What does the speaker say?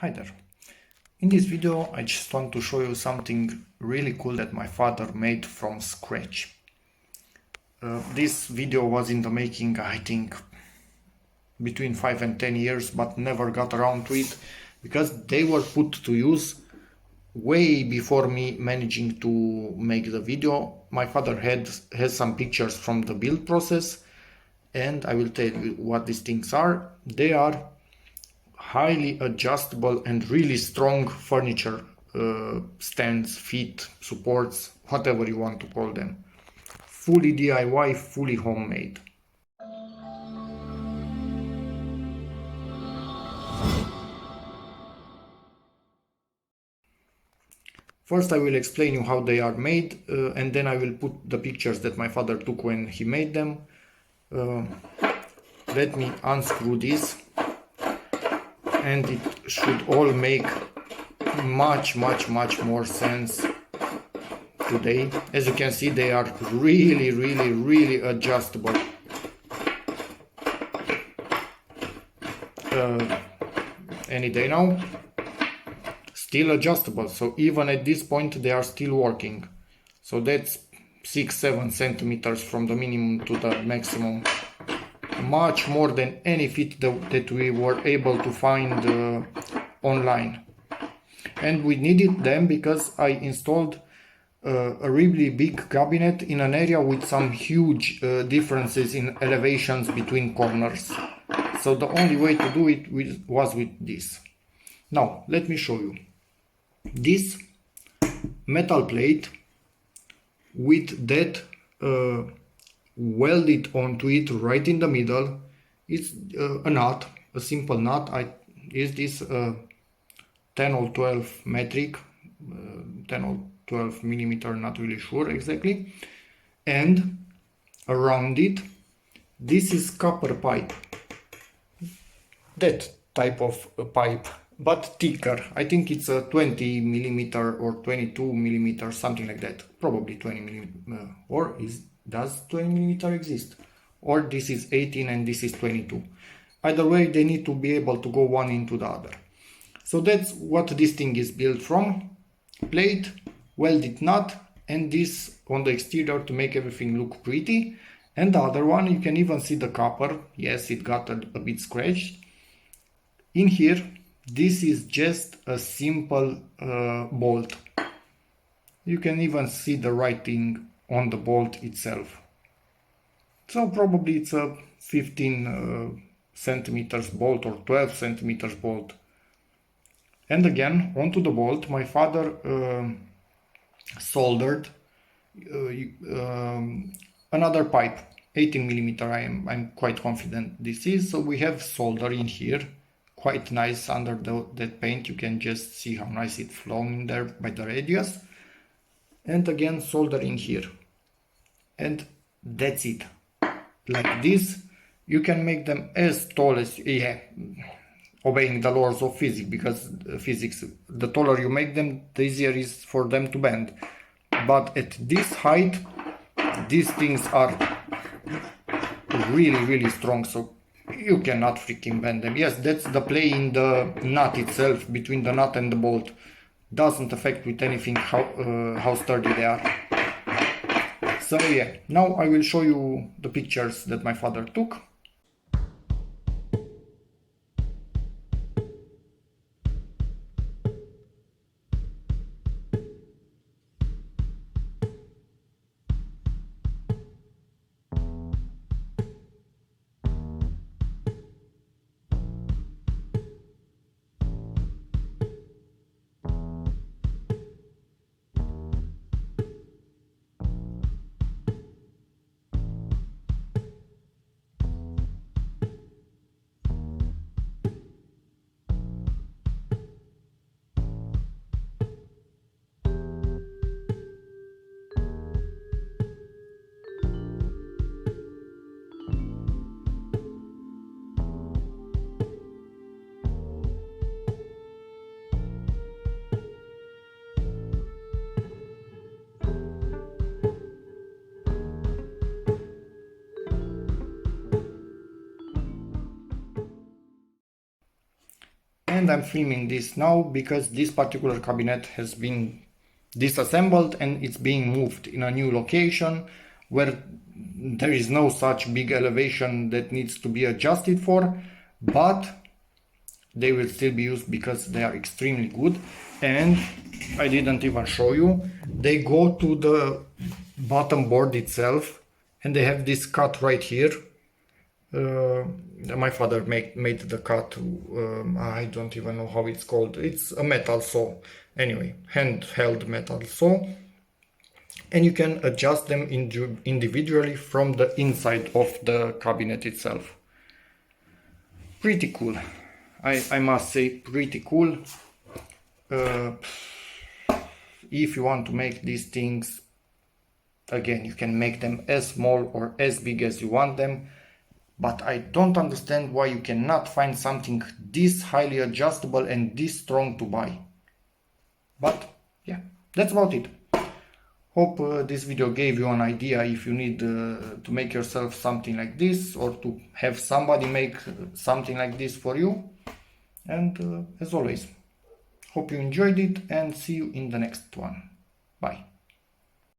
Hi there. In this video I just want to show you something really cool that my father made from scratch. This video was in the making, I think, between 5 and 10 years, but never got around to it because they were put to use way before me managing to make the video. My father has some pictures from the build process, and I will tell you what these things are. They are highly adjustable and really strong furniture stands, feet, supports, whatever you want to call them. Fully DIY, fully homemade. First I will explain you how they are made, and then I will put the pictures that my father took when he made them. Let me unscrew this, and it should all make much more sense today. As you can see, they are really adjustable. Any day now, still adjustable, so even at this point they are still working. So that's 6-7 centimeters from the minimum to the maximum, much more than any fit that we were able to find online. And we needed them because I installed a really big cabinet in an area with some huge differences in elevations between corners. So the only way to do it was with this. Now let me show you. This metal plate with that welded onto it right in the middle is a nut, a simple nut. I use this 10 or 12 metric, 10 or 12 millimeter, not really sure exactly. And around it, this is copper pipe, that type of pipe, but thicker. I think it's a 20 millimeter or 22 millimeter, something like that. Probably 20 millimeter, or does 20 millimeter exist? Or this is 18 and this is 22. Either way, they need to be able to go one into the other. So that's what this thing is built from. Plate, welded nut, and this on the exterior to make everything look pretty. And the other one, you can even see the copper. Yes, it got a bit scratched. In here, this is just a simple bolt. You can even see the writing on the bolt itself. So probably it's a 15 centimeters bolt or 12 centimeters bolt. And again, onto the bolt, my father soldered another pipe, 18 millimeter. I'm quite confident this is. So we have solder in here, quite nice under that paint. You can just see how nice it flown in there by the radius. And again, solder in here. And that's it. Like this, you can make them as tall as, obeying the laws of physics, because physics, the taller you make them, the easier it is for them to bend. But at this height, these things are really strong, so you cannot freaking bend them. Yes, that's the play in the nut itself, between the nut and the bolt. Doesn't affect with anything how sturdy they are. So yeah, now I will show you the pictures that my father took. and I'm filming this now because this particular cabinet has been disassembled and it's being moved in a new location where there is no such big elevation that needs to be adjusted for, but they will still be used because they are extremely good. And I didn't even show you, they go to the bottom board itself and they have this cut right here. My father made the cut. I don't even know how it's called. It's a metal saw. Anyway, handheld metal saw. And you can adjust them individually from the inside of the cabinet itself. Pretty cool. I must say, pretty cool. If you want to make these things, again, you can make them as small or as big as you want them. But I don't understand why you cannot find something this highly adjustable and this strong to buy. But yeah, that's about it. Hope this video gave you an idea if you need to make yourself something like this, or to have somebody make something like this for you. And as always, hope you enjoyed it and see you in the next one. Bye.